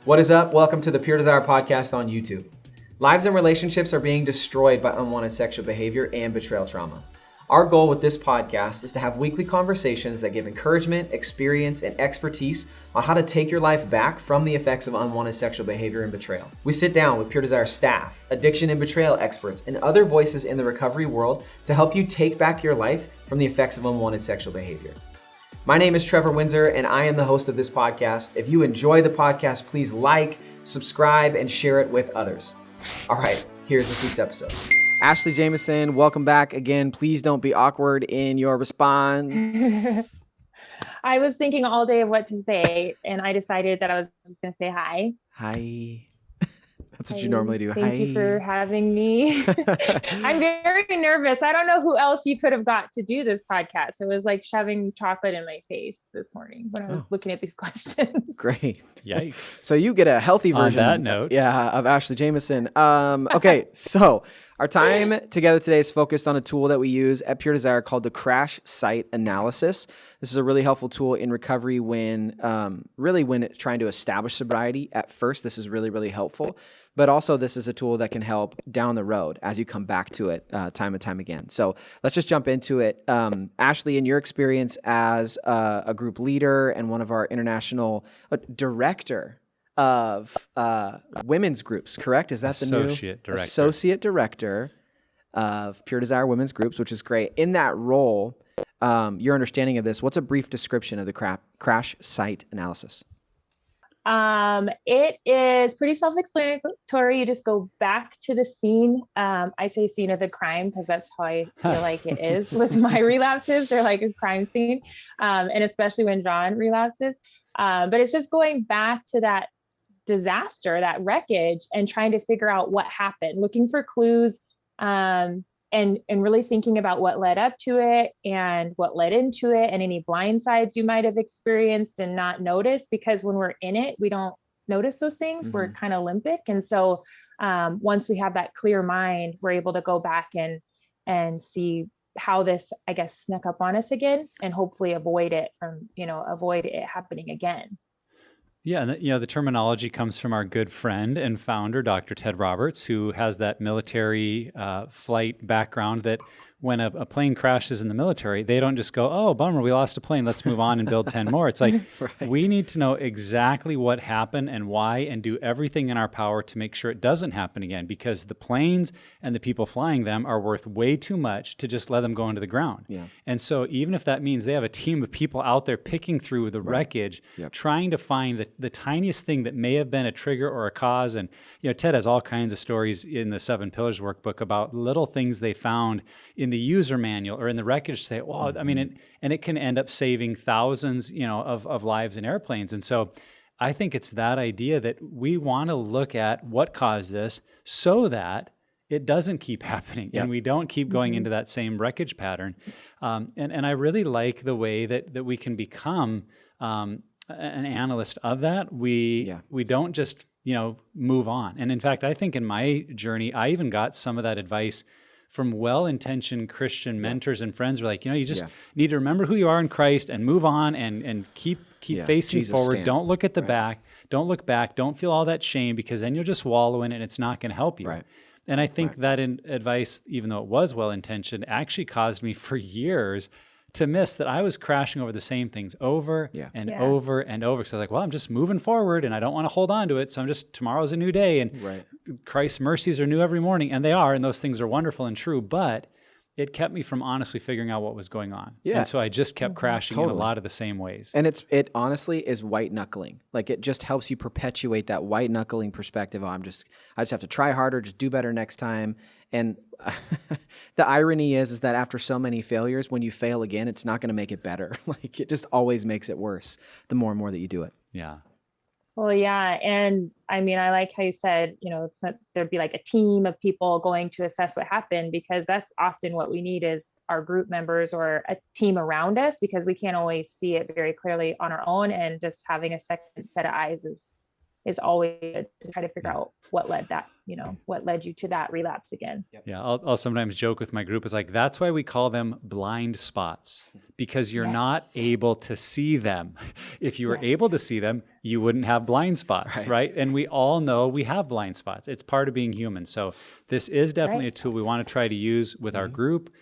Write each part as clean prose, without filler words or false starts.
What is up? Welcome to the Pure Desire podcast on YouTube. Lives and relationships are being destroyed by unwanted sexual behavior and betrayal trauma. Our goal with this podcast is to have weekly conversations that give encouragement, experience, and expertise on how to take your life back from the effects of unwanted sexual behavior and betrayal. We sit down with Pure Desire staff, addiction and betrayal experts, and other voices in the recovery world to help you take back your life from the effects of unwanted sexual behavior. My name is Trevor Windsor, and I am the host of this podcast. If you enjoy the podcast, please like, subscribe, and share it with others. All right, here's this week's episode. Ashley Jameson, welcome back again. Please don't be awkward in your response. I was thinking all day of what to say, and I decided that I was just going to say hi. Hi. That's what you normally do. Thank Hi. you for having me. I'm very nervous. I don't know who else you could have got to do this podcast. It was like shoving chocolate in my face this morning when I was looking at these questions. Great. Yikes. So you get a healthy version On that note. of Ashley Jameson. Okay, so our time together today is focused on a tool that we use at Pure Desire called the Crash Site Analysis. This is a really helpful tool in recovery when trying to establish sobriety. At first, this is really, really helpful. But also, this is a tool that can help down the road as you come back to it time and time again. So let's just jump into it. Ashley, in your experience as a group leader and one of our international director of women's groups, correct? Is that the new associate director of Pure Desire Women's Groups, which is great. In that role, your understanding of this, what's a brief description of the Crash Site Analysis? It is pretty self-explanatory. You just go back to the scene. I say scene of the crime because that's how I feel like it is with my relapses. They're like a crime scene. And especially when John relapses. But it's just going back to that disaster, that wreckage, and trying to figure out what happened, looking for clues, and really thinking about what led up to it and what led into it and any blind sides you might have experienced and not noticed, because when we're in it, we don't notice those things. We're kind of limbic. And so once we have that clear mind, we're able to go back and see how this, I guess, snuck up on us again and hopefully avoid it happening again. Yeah, and the terminology comes from our good friend and founder, Dr. Ted Roberts, who has that military flight background that when a plane crashes in the military, they don't just go, oh, bummer, we lost a plane, let's move on and build 10 more. It's like, right. We need to know exactly what happened and why and do everything in our power to make sure it doesn't happen again, because the planes and the people flying them are worth way too much to just let them go into the ground. Yeah. And so even if that means they have a team of people out there picking through the wreckage, trying to find the tiniest thing that may have been a trigger or a cause. And Ted has all kinds of stories in the 7 Pillars workbook about little things they found in the user manual or in the wreckage to say, well, I mean, and it can end up saving thousands, of lives in airplanes. And so I think it's that idea that we want to look at what caused this so that it doesn't keep happening and we don't keep going into that same wreckage pattern. And I really like the way that we can become an analyst of that. We don't just, move on. And in fact, I think in my journey, I even got some of that advice from well-intentioned Christian mentors and friends. Were like, you just need to remember who you are in Christ and move on and keep facing Jesus forward. Stand. Don't look at the back. Don't look back. Don't feel all that shame, because then you'll just wallow in it and it's not going to help you. Right. And I think that advice, even though it was well-intentioned, actually caused me for years to miss that I was crashing over the same things over and over and over. So I was like, well, I'm just moving forward and I don't want to hold on to it. So tomorrow's a new day and Christ's mercies are new every morning. And they are, and those things are wonderful and true, but it kept me from honestly figuring out what was going on. Yeah. And so I just kept crashing in a lot of the same ways. And it honestly is white knuckling. Like, it just helps you perpetuate that white knuckling perspective. I just have to try harder, just do better next time. And the irony is that after so many failures, when you fail again, it's not going to make it better. Like, it just always makes it worse the more and more that you do it. Yeah. Well, yeah. And I mean, I like how you said, there'd be like a team of people going to assess what happened, because that's often what we need is our group members or a team around us, because we can't always see it very clearly on our own. And just having a second set of eyes is always good to try to figure out what led what led you to that relapse again. Yeah, I'll sometimes joke with my group. It's like, that's why we call them blind spots, because you're not able to see them. If you were able to see them, you wouldn't have blind spots, right? And we all know we have blind spots. It's part of being human. So this is definitely a tool we want to try to use with our group,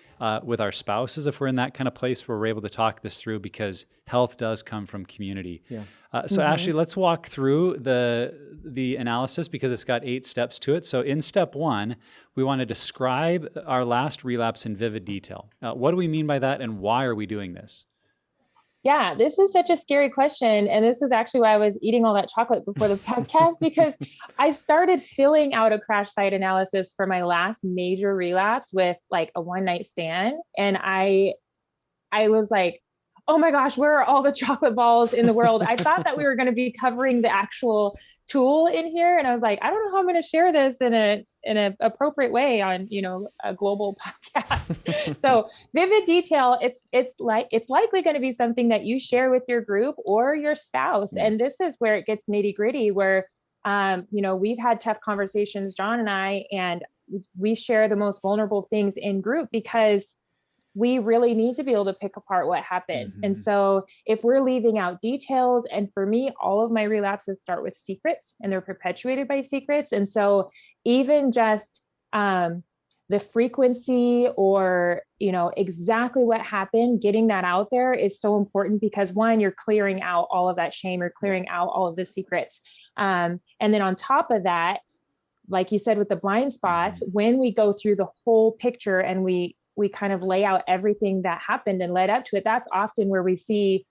with our spouses, if we're in that kind of place where we're able to talk this through, because health does come from community. So Ashley, let's walk through the analysis, because it's got 8 steps to it. So in step 1, we want to describe our last relapse in vivid detail. What do we mean by that, and why are we doing this? Yeah, this is such a scary question. And this is actually why I was eating all that chocolate before the podcast, because I started filling out a crash site analysis for my last major relapse with like a one-night stand. And I was like, oh my gosh, where are all the chocolate balls in the world? I thought that we were going to be covering the actual tool in here. And I was like, I don't know how I'm going to share this in an appropriate way on, a global podcast. So vivid detail, it's likely going to be something that you share with your group or your spouse. And this is where it gets nitty gritty, where, we've had tough conversations, John and I, and we share the most vulnerable things in group, because we really need to be able to pick apart what happened. And so if we're leaving out details, and for me, all of my relapses start with secrets, and they're perpetuated by secrets. And so even just the frequency, or, exactly what happened, getting that out there is so important, because 1, you're clearing out all of that shame, you're clearing out all of the secrets. And then on top of that, like you said, with the blind spots, when we go through the whole picture and we kind of lay out everything that happened and led up to it, that's often where we see,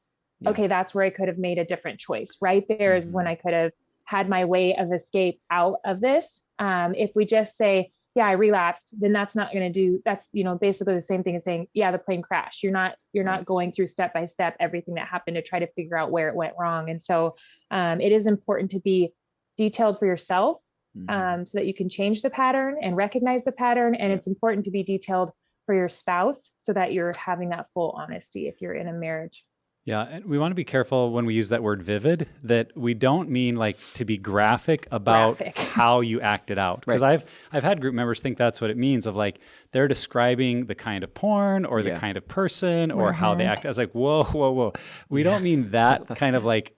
okay, that's where I could have made a different choice. Right there is when I could have had my way of escape out of this. If we just say, I relapsed, then that's not going to do, that's, basically the same thing as saying, the plane crashed. You're not going through step by step everything that happened to try to figure out where it went wrong. And so it is important to be detailed for yourself, so that you can change the pattern and recognize the pattern. And it's important to be detailed for your spouse, so that you're having that full honesty if you're in a marriage. Yeah, and we want to be careful when we use that word vivid, that we don't mean like to be graphic about how you acted out. Because I've had group members think that's what it means, of like they're describing the kind of porn or the kind of person or how they act. I was like, whoa. We don't mean that kind of like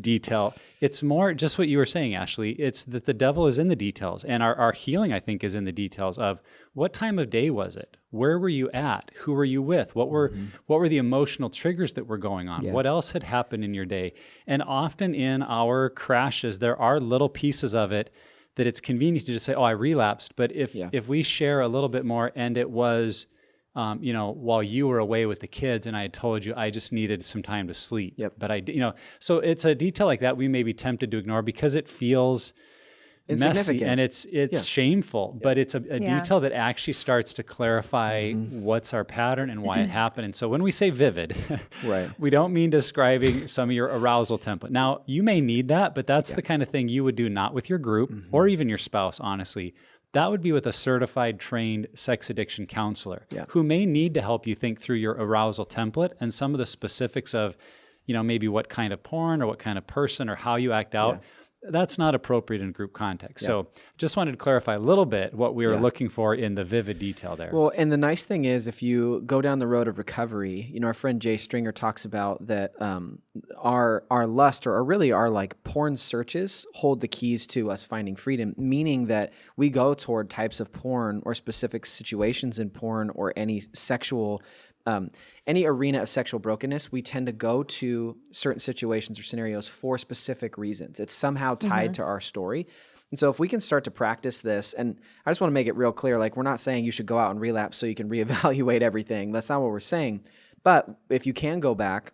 detail. It's more just what you were saying, Ashley. It's that the devil is in the details, and our healing, I think, is in the details of what time of day was it? Where were you at? Who were you with? What were the emotional triggers that were going on? What else had happened in your day? And often in our crashes, there are little pieces of it that it's convenient to just say, I relapsed. But if we share a little bit more, and it was, while you were away with the kids and I had told you I just needed some time to sleep. But so it's a detail like that we may be tempted to ignore because it feels messy and it's shameful, but it's a detail that actually starts to clarify what's our pattern and why it happened. And so when we say vivid, we don't mean describing some of your arousal template. Now, you may need that, but that's the kind of thing you would do not with your group or even your spouse, honestly. That would be with a certified, trained sex addiction counselor who may need to help you think through your arousal template and some of the specifics of, maybe what kind of porn or what kind of person or how you act out. That's not appropriate in group context. So just wanted to clarify a little bit what we were looking for in the vivid detail there. Well, and the nice thing is if you go down the road of recovery, our friend Jay Stringer talks about that our lust or really our like porn searches hold the keys to us finding freedom, meaning that we go toward types of porn or specific situations in porn or any sexual any arena of sexual brokenness, we tend to go to certain situations or scenarios for specific reasons. It's somehow tied to our story. And so if we can start to practice this, and I just want to make it real clear, like we're not saying you should go out and relapse so you can reevaluate everything. That's not what we're saying. But if you can go back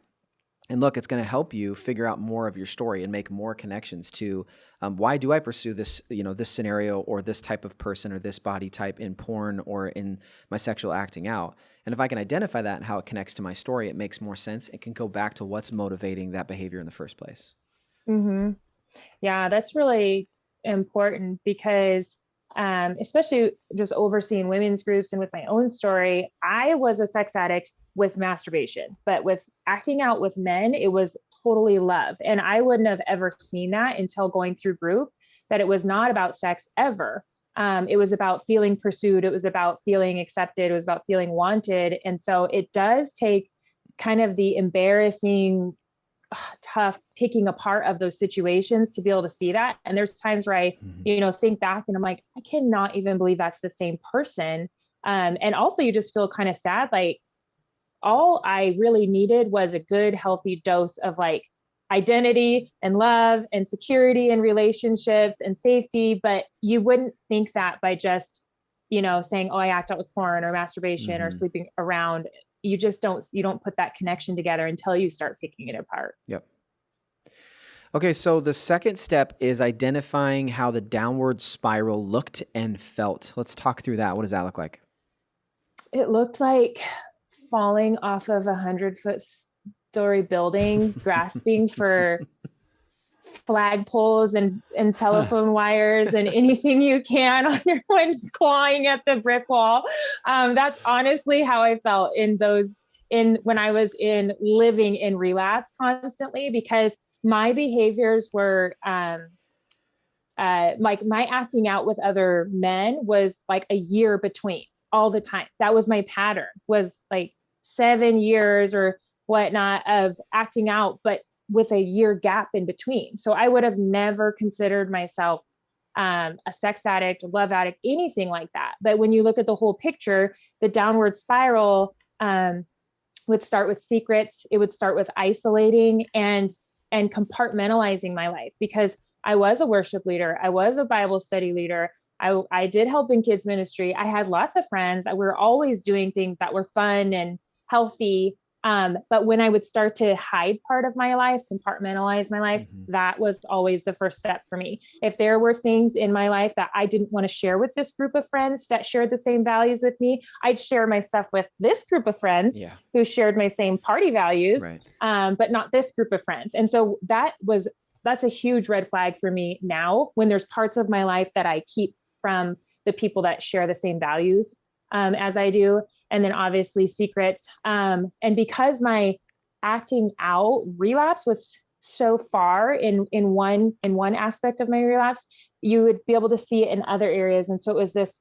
and look, it's going to help you figure out more of your story and make more connections to why do I pursue this, this scenario or this type of person or this body type in porn or in my sexual acting out. And if I can identify that and how it connects to my story, it makes more sense. It can go back to what's motivating that behavior in the first place. Yeah, that's really important because especially just overseeing women's groups and with my own story, I was a sex addict with masturbation, but with acting out with men, it was totally love. And I wouldn't have ever seen that until going through group, that it was not about sex ever. It was about feeling pursued. It was about feeling accepted. It was about feeling wanted. And so it does take kind of the embarrassing, tough picking apart of those situations to be able to see that. And there's times where I, think back and I'm like, I cannot even believe that's the same person. And also you just feel kind of sad. Like all I really needed was a good, healthy dose of like identity and love and security and relationships and safety. But you wouldn't think that by just, saying, oh, I act out with porn or masturbation or sleeping around. You don't put that connection together until you start picking it apart. Yep. Okay, so the second step is identifying how the downward spiral looked and felt. Let's talk through that. What does that look like? It looked like falling off of 100-foot-story building, grasping for flagpoles and telephone wires and anything you can on your way, clawing at the brick wall. That's honestly how I felt when I was living in relapse constantly, because my behaviors were like my acting out with other men was like a year between all the time. That was my pattern, was like 7 years or whatnot of acting out, but with a year gap in between. So I would have never considered myself a sex addict, a love addict, anything like that. But when you look at the whole picture, the downward spiral would start with secrets. It would start with isolating and compartmentalizing my life, because I was a worship leader. I was a Bible study leader. I did help in kids ministry. I had lots of friends. We were always doing things that were fun and healthy. But when I would start to hide part of my life, compartmentalize my life, that was always the first step for me. If there were things in my life that I didn't want to share with this group of friends that shared the same values with me, I'd share my stuff with this group of friends who shared my same party values, but not this group of friends. And so that's a huge red flag for me now, when there's parts of my life that I keep from the people that share the same values as I do. And then obviously secrets. And because my acting out relapse was so far in one aspect of my relapse, you would be able to see it in other areas. And so it was this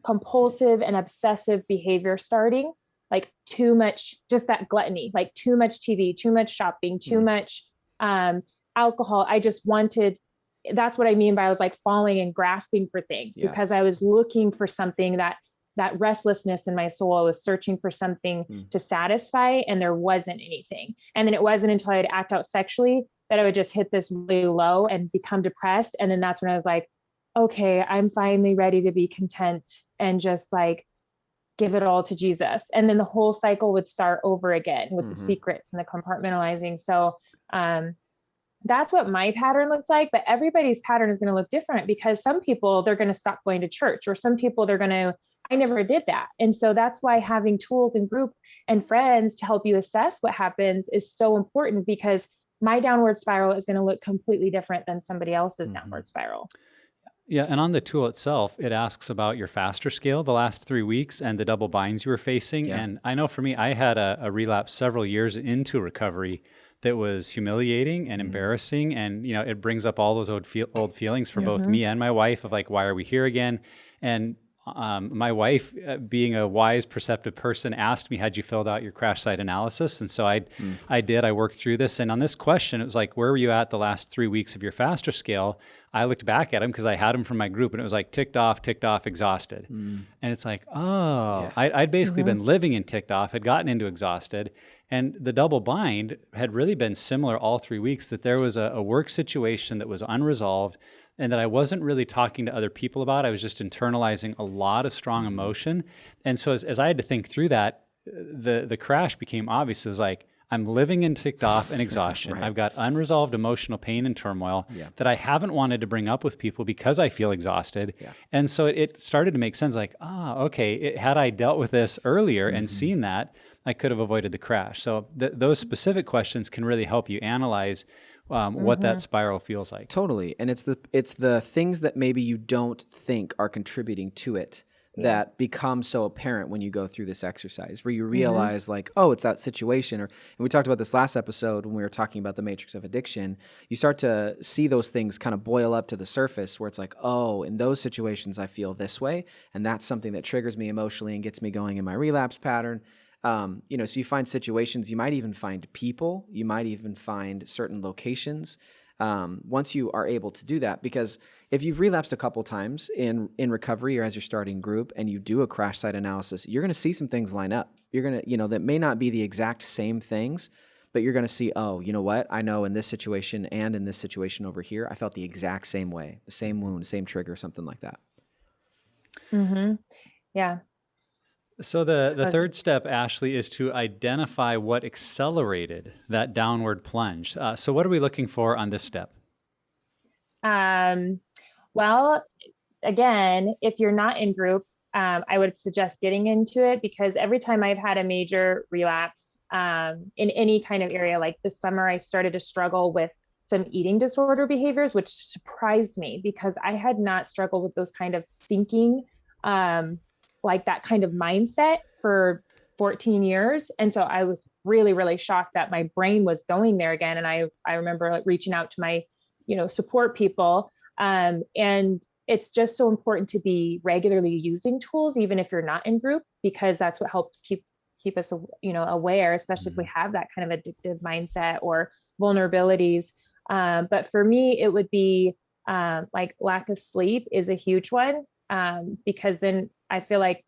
compulsive and obsessive behavior starting, like too much, just that gluttony, like too much TV, too much shopping, too much alcohol. I just wanted, that's what I mean by I was like falling and grasping for things, because I was looking for something, that restlessness in my soul. I was searching for something to satisfy, and there wasn't anything. And then it wasn't until I'd act out sexually that I would just hit this really low and become depressed. And then that's when I was like, okay, I'm finally ready to be content and just like give it all to Jesus. And then the whole cycle would start over again with the secrets and the compartmentalizing. So, that's what my pattern looked like, but everybody's pattern is going to look different, because some people, they're going to stop going to church, or some people I never did that. And so that's why having tools and group and friends to help you assess what happens is so important, because my downward spiral is going to look completely different than somebody else's downward spiral. Yeah, and on the tool itself, it asks about your faster scale the last 3 weeks and the double binds you were facing. Yeah. And I know for me, I had a relapse several years into recovery that was humiliating and embarrassing. And, it brings up all those old feelings for both me and my wife of like, why are we here again? And my wife, being a wise, perceptive person, asked me, had you filled out your crash site analysis? And so I did. I worked through this. And on this question, it was like, where were you at the last 3 weeks of your faster scale? I looked back at them because I had them from my group, and it was like ticked off, exhausted. And it's like, I'd basically been living in ticked off, had gotten into exhausted. And the double bind had really been similar all 3 weeks, that there was a work situation that was unresolved and that I wasn't really talking to other people about. I was just internalizing a lot of strong emotion. And so as I had to think through that, the crash became obvious. It was like, I'm living in ticked off and exhaustion. I've got unresolved emotional pain and turmoil that I haven't wanted to bring up with people because I feel exhausted. And so it started to make sense, like, okay, had I dealt with this earlier and seen that, I could have avoided the crash. So those specific questions can really help you analyze what that spiral feels like. Totally. And it's the things that maybe you don't think are contributing to it that become so apparent when you go through this exercise, where you Mm-hmm. realize like, oh, it's that situation. And we talked about this last episode when we were talking about the matrix of addiction. You start to see those things kind of boil up to the surface where it's like, oh, in those situations, I feel this way. And that's something that triggers me emotionally and gets me going in my relapse pattern. So you find situations, you might even find people, you might even find certain locations. Once you are able to do that, because if you've relapsed a couple times in recovery or as you're starting group and you do a crash site analysis, you're going to see some things line up. You're going to, that may not be the exact same things, but you're going to see, oh, you know what? I know in this situation and in this situation over here, I felt the exact same way, the same wound, same trigger, something like that. Mm-hmm. Yeah. So the third step, Ashley, is to identify what accelerated that downward plunge. So what are we looking for on this step? Well, again, if you're not in group, I would suggest getting into it, because every time I've had a major relapse in any kind of area, like this summer, I started to struggle with some eating disorder behaviors, which surprised me because I had not struggled with those kind of thinking, like that kind of mindset for 14 years. And so I was really, really shocked that my brain was going there again. And I remember like reaching out to my, support people. And it's just so important to be regularly using tools, even if you're not in group, because that's what helps keep us, aware, especially if we have that kind of addictive mindset or vulnerabilities. But for me, it would be like lack of sleep is a huge one, because then I feel like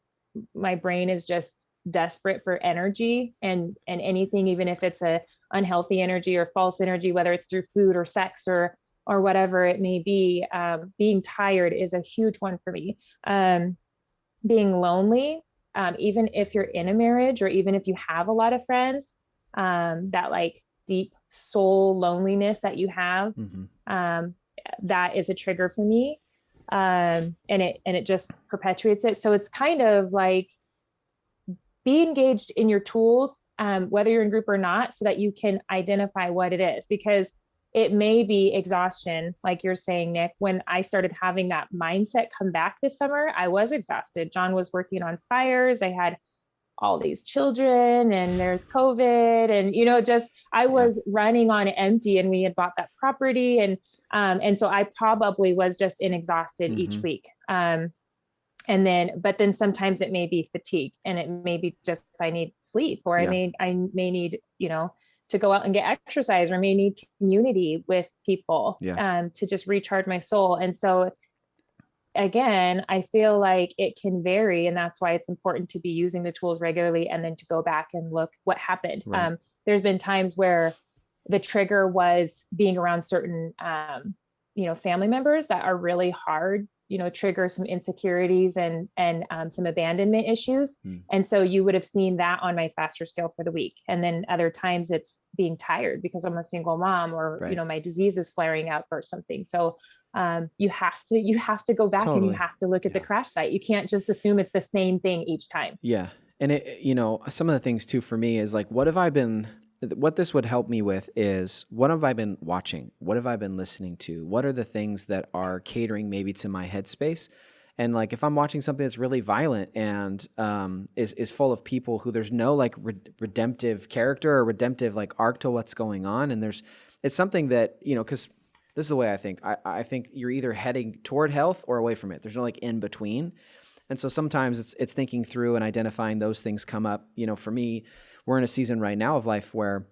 my brain is just desperate for energy and anything, even if it's a unhealthy energy or false energy, whether it's through food or sex or whatever it may be. Being tired is a huge one for me. Being lonely, even if you're in a marriage or even if you have a lot of friends, that like deep soul loneliness that you have, that is a trigger for me. And it just perpetuates it. So it's kind of like be engaged in your tools, whether you're in group or not, so that you can identify what it is, because it may be exhaustion. Like you're saying, Nick, when I started having that mindset come back this summer, I was exhausted. John was working on fires. I had all these children and there's COVID and, I was running on empty, and we had bought that property. And so I probably was just exhausted each week. But then sometimes it may be fatigue, and it may be just, I need sleep, or I may need, to go out and get exercise, or may need community with people, to just recharge my soul. And so again, I feel like it can vary, and that's why it's important to be using the tools regularly and then to go back and look what happened. Right. There's been times where the trigger was being around certain, family members that are really hard, trigger some insecurities and some abandonment issues. And so you would have seen that on my faster scale for the week. And then other times it's being tired because I'm a single mom, or, my disease is flaring up or something. So you have to go back and you have to look at the crash site. You can't just assume it's the same thing each time. Yeah. And some of the things too, for me is like, what this would help me with is, what have I been watching? What have I been listening to? What are the things that are catering maybe to my headspace? And like, if I'm watching something that's really violent and is full of people who there's no like redemptive character or redemptive like arc to what's going on, and it's something that, because this is the way I think. I think you're either heading toward health or away from it. There's no like in between. And so sometimes it's thinking through and identifying those things come up. For me, we're in a season right now of life where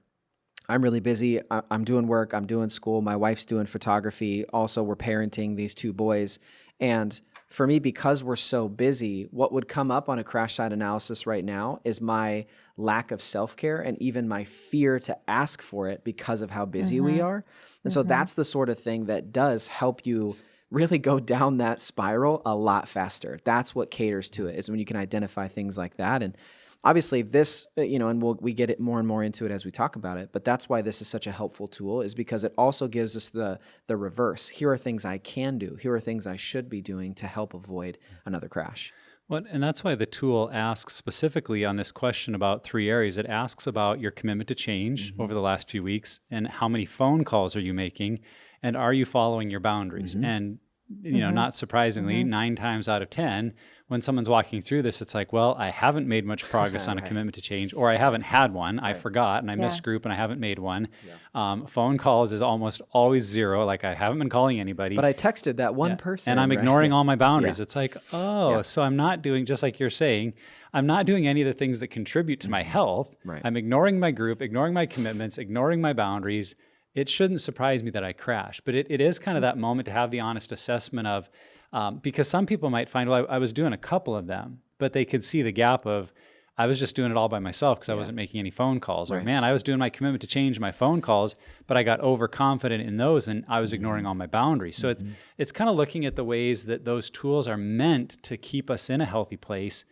I'm really busy. I'm doing work. I'm doing school. My wife's doing photography. Also, we're parenting these 2 boys. And for me, because we're so busy, what would come up on a crash site analysis right now is my lack of self-care and even my fear to ask for it because of how busy we are. And so that's the sort of thing that does help you really go down that spiral a lot faster. That's what caters to it, is when you can identify things like that. And obviously this, and we get it more and more into it as we talk about it, but that's why this is such a helpful tool, is because it also gives us the reverse. Here are things I can do. Here are things I should be doing to help avoid another crash. Well, and that's why the tool asks specifically on this question about 3 areas. It asks about your commitment to change over the last few weeks, and how many phone calls are you making, and are you following your boundaries? And not surprisingly, 9 times out of 10, when someone's walking through this, it's like, well, I haven't made much progress on a commitment to change, or I haven't had one. I forgot and I missed group and I haven't made one. Phone calls is almost always 0. Like I haven't been calling anybody. But I texted that one person. And I'm ignoring all my boundaries. It's like, so I'm not doing, just like you're saying, I'm not doing any of the things that contribute to my health. I'm ignoring my group, ignoring my commitments, ignoring my boundaries. It shouldn't surprise me that I crash, but it is kind of that moment to have the honest assessment of, because some people might find, well, I was doing a couple of them, but they could see the gap of, I was just doing it all by myself because I wasn't making any phone calls. Or man, I was doing my commitment to change my phone calls, but I got overconfident in those and I was ignoring all my boundaries. So it's kind of looking at the ways that those tools are meant to keep us in a healthy place.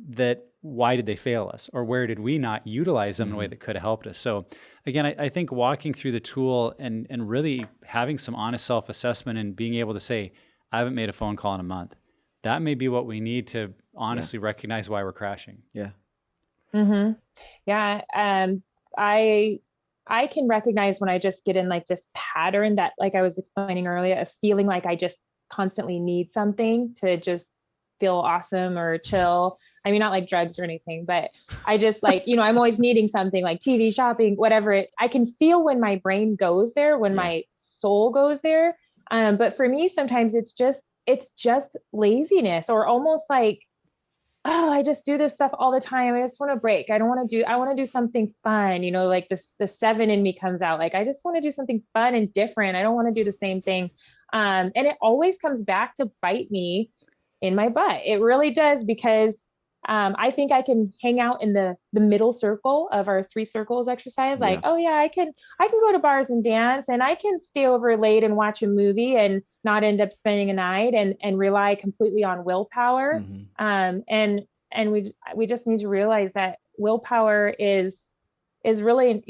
That why did they fail us, or where did we not utilize them in a way that could have helped us? So again, I think walking through the tool and really having some honest self-assessment and being able to say, I haven't made a phone call in a month. That may be what we need to honestly recognize why we're crashing. Yeah. I can recognize when I just get in like this pattern that, like I was explaining earlier, of feeling like I just constantly need something to just feel awesome or chill. I mean, not like drugs or anything, but I just like, I'm always needing something like TV, shopping, whatever. I can feel when my brain goes there, when my soul goes there. But for me, sometimes it's just laziness, or almost like, oh, I just do this stuff all the time. I just want to break. I want to do something fun, like the 7 in me comes out. Like, I just want to do something fun and different. I don't want to do the same thing. And it always comes back to bite me in my butt. It really does, because I think I can hang out in the middle circle of our 3 circles exercise. Like, oh yeah, I can go to bars and dance, and I can stay over late and watch a movie and not end up spending a night and rely completely on willpower. And we just need to realize that willpower is really,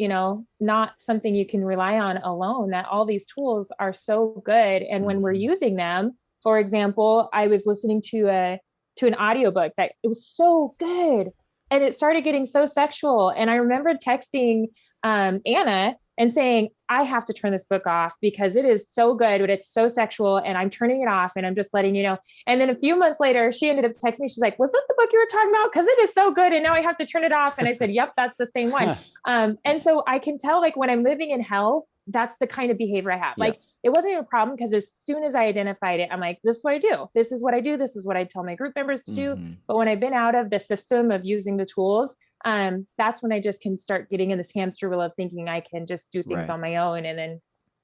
not something you can rely on alone, that all these tools are so good. And when we're using them, for example, I was listening to an audiobook that it was so good, and it started getting so sexual. And I remember texting Anna and saying, I have to turn this book off because it is so good, but it's so sexual, and I'm turning it off, and I'm just letting you know. And then a few months later, she ended up texting me. She's like, was this the book you were talking about? Because it is so good, and now I have to turn it off. And I said, yep, that's the same one. And so I can tell, like, when I'm living in health, that's the kind of behavior I have. Like, it wasn't even a problem, because as soon as I identified it, I'm like, this is what I do. This is what I do. This is what I tell my group members to do. But when I've been out of the system of using the tools, that's when I just can start getting in this hamster wheel of thinking I can just do things on my own. And then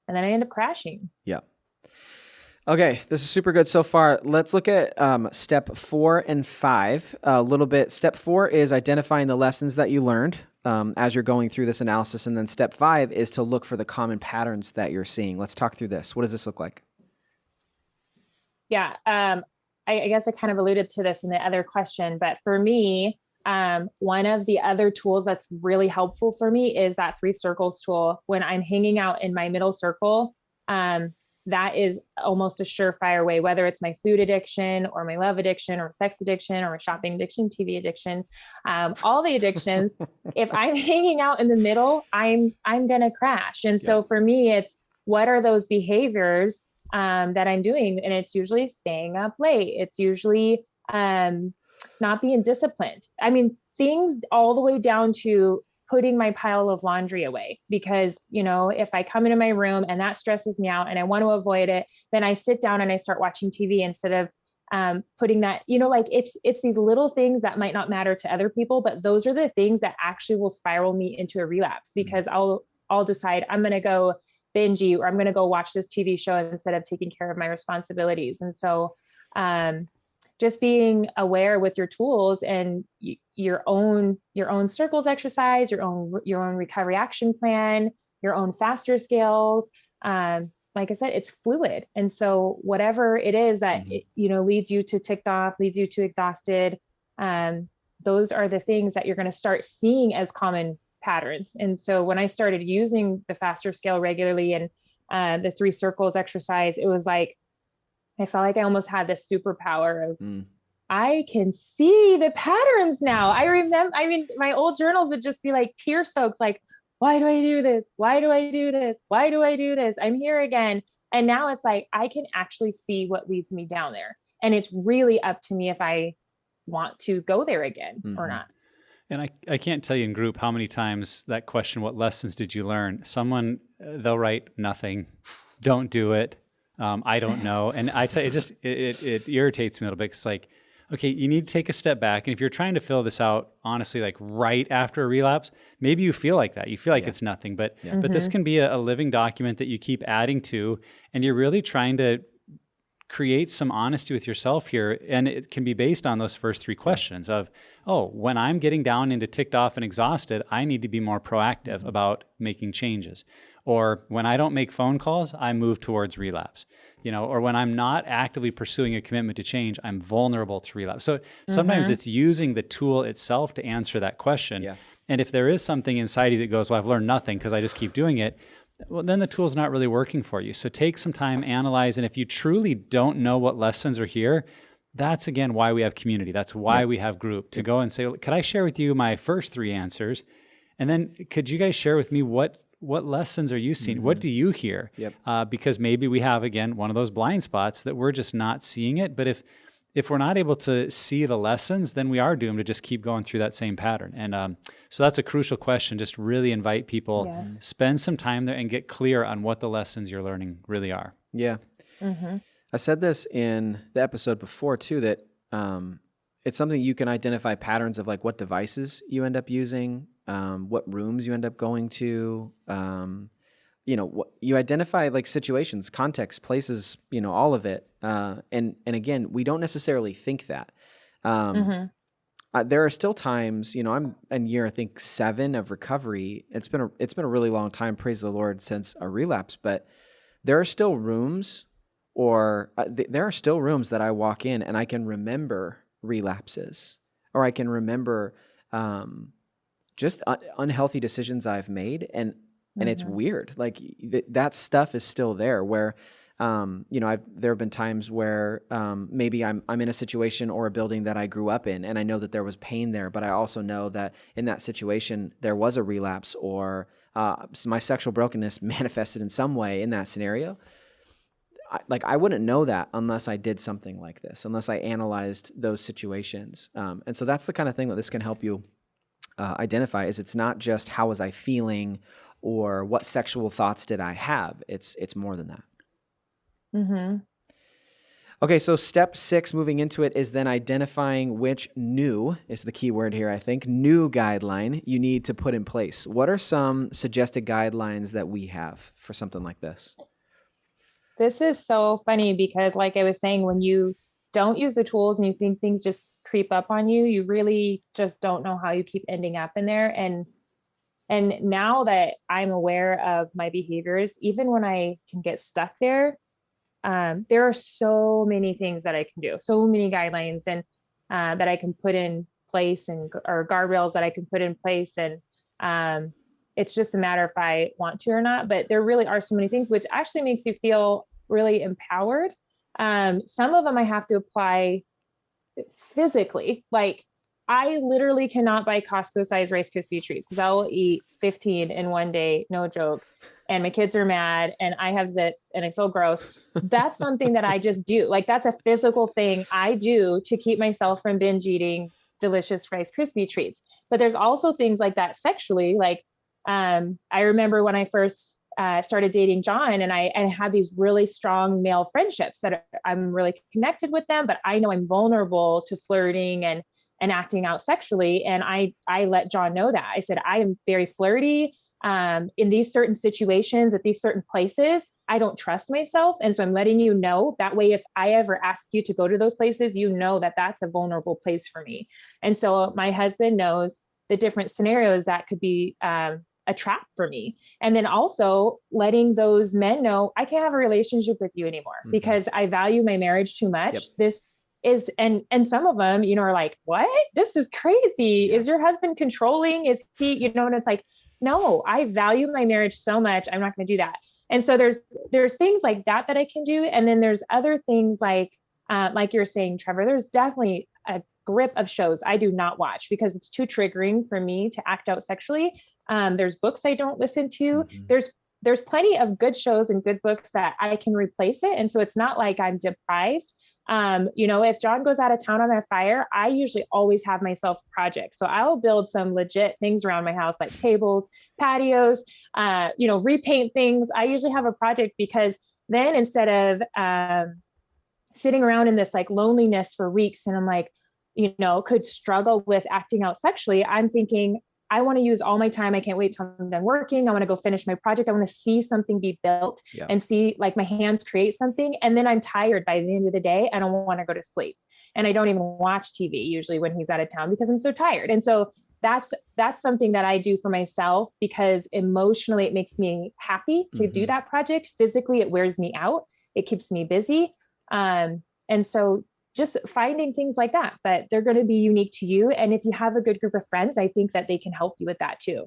I end up crashing. Yeah. Okay, this is super good so far. Let's look at step 4 and 5 a little bit. Step 4 is identifying the lessons that you learned as you're going through this analysis. And then step 5 is to look for the common patterns that you're seeing. Let's talk through this. What does this look like? Yeah, I guess I kind of alluded to this in the other question, but for me, one of the other tools that's really helpful for me is that 3 circles tool. When I'm hanging out in my middle circle, that is almost a surefire way, whether it's my food addiction or my love addiction or sex addiction or shopping addiction, TV addiction, all the addictions. If I'm hanging out in the middle, I'm going to crash. And so for me, it's, what are those behaviors that I'm doing? And it's usually staying up late. It's usually not being disciplined. I mean, things all the way down to putting my pile of laundry away, because, if I come into my room and that stresses me out and I want to avoid it, then I sit down and I start watching TV instead of putting that, like it's these little things that might not matter to other people, but those are the things that actually will spiral me into a relapse, because I'll decide I'm going to go binge eat, or I'm going to go watch this TV show instead of taking care of my responsibilities. And so, just being aware with your tools and your own circles exercise, your own recovery action plan, your own faster scales. Like I said, it's fluid. And so whatever it is that, leads you to ticked off, leads you to exhausted, those are the things that you're going to start seeing as common patterns. And so when I started using the faster scale regularly and the 3 circles exercise, it was like, I felt like I almost had this superpower of, I can see the patterns now. I remember, my old journals would just be like tear soaked, like, why do I do this? Why do I do this? Why do I do this? I'm here again. And now it's like, I can actually see what leads me down there. And it's really up to me if I want to go there again or not. And I can't tell you in group how many times that question, what lessons did you learn? Someone, they'll write nothing, don't do it. I don't know. And I tell you, it irritates me a little bit. It's like, okay, you need to take a step back. And if you're trying to fill this out, honestly, like right after a relapse, maybe you feel like that. You feel like it's nothing, but this can be a living document that you keep adding to, and you're really trying to create some honesty with yourself here. And it can be based on those first three questions of, oh, when I'm getting down into ticked off and exhausted, I need to be more proactive about making changes. Or when I don't make phone calls, I move towards relapse. Or when I'm not actively pursuing a commitment to change, I'm vulnerable to relapse. So sometimes it's using the tool itself to answer that question. Yeah. And if there is something inside you that goes, well, I've learned nothing because I just keep doing it, well, then the tool's not really working for you. So take some time, analyze, and if you truly don't know what lessons are here, that's again why we have community. That's why we have group, to go and say, could I share with you my first three answers? And then could you guys share with me what lessons are you seeing? What do you hear? Because maybe we have, again, one of those blind spots that we're just not seeing it. But if we're not able to see the lessons, then we are doomed to just keep going through that same pattern. And so that's a crucial question. Just really invite people, spend some time there and get clear on what the lessons you're learning really are. Yeah. I said this in the episode before too, that it's something you can identify patterns of, like what devices you end up using, what rooms you end up going to, what you identify, like situations, context, places, all of it. And again, we don't necessarily think that. There are still times, I'm in year, I think 7 of recovery. It's been a really long time, praise the Lord, since a relapse, but there are still rooms there are still rooms that I walk in and I can remember relapses, or I can remember, just unhealthy decisions I've made. And it's weird. Like that stuff is still there where, there have been times where maybe I'm in a situation or a building that I grew up in, and I know that there was pain there, but I also know that in that situation there was a relapse, or my sexual brokenness manifested in some way in that scenario. I wouldn't know that unless I did something like this, unless I analyzed those situations. And so that's the kind of thing that this can help you identify. Is it's not just how was I feeling or what sexual thoughts did I have. It's more than that. Okay, so step 6, moving into it, is then identifying which new, is the key word here, I think, new guideline you need to put in place. What are some suggested guidelines that we have for something like this? This is so funny because, like I was saying, when you don't use the tools and you think things just creep up on you, you really just don't know how you keep ending up in there. And now that I'm aware of my behaviors, even when I can get stuck there, there are so many things that I can do, so many guidelines and that I can put in place, or guardrails that I can put in place. And it's just a matter if I want to or not. But there really are so many things, which actually makes you feel really empowered. Some of them I have to apply physically. Like I literally cannot buy Costco size Rice Krispie treats because I will eat 15 in one day, no joke. And my kids are mad and I have zits and I feel gross. That's something that I just do. Like that's a physical thing I do to keep myself from binge eating delicious Rice Krispie treats. But there's also things like that sexually. Like I remember when I first started dating John, and I had these really strong male friendships that I'm really connected with them, but I know I'm vulnerable to flirting and acting out sexually. And I let John know that. I said, I am very flirty in these certain situations at these certain places. I don't trust myself. And so I'm letting you know that way. If I ever ask you to go to those places, you know that that's a vulnerable place for me. And so my husband knows the different scenarios that could be a trap for me. And then also letting those men know I can't have a relationship with you anymore because I value my marriage too much. Yep. This is, and some of them, are like, what? This is crazy. Yeah. Is your husband controlling? Is he, and it's like, no, I value my marriage so much. I'm not going to do that. And so there's things like that I can do. And then there's other things like you're saying, Trevor, there's definitely a grip of shows I do not watch because it's too triggering for me to act out sexually. There's books I don't listen to. There's plenty of good shows and good books that I can replace it. And so it's not like I'm deprived. If John goes out of town on a fire, I usually always have myself projects. So I'll build some legit things around my house, like tables, patios, repaint things. I usually have a project because then instead of sitting around in this like loneliness for weeks and I'm like, could struggle with acting out sexually, I'm thinking, I want to use all my time. I can't wait till I'm done working. I want to go finish my project. I want to see something be built and see like my hands create something. And then I'm tired by the end of the day. I don't want to go to sleep. And I don't even watch TV usually when he's out of town because I'm so tired. And so that's something that I do for myself because emotionally it makes me happy to do that project. Physically, it wears me out. It keeps me busy. And so just finding things like that, but they're going to be unique to you. And if you have a good group of friends, I think that they can help you with that too.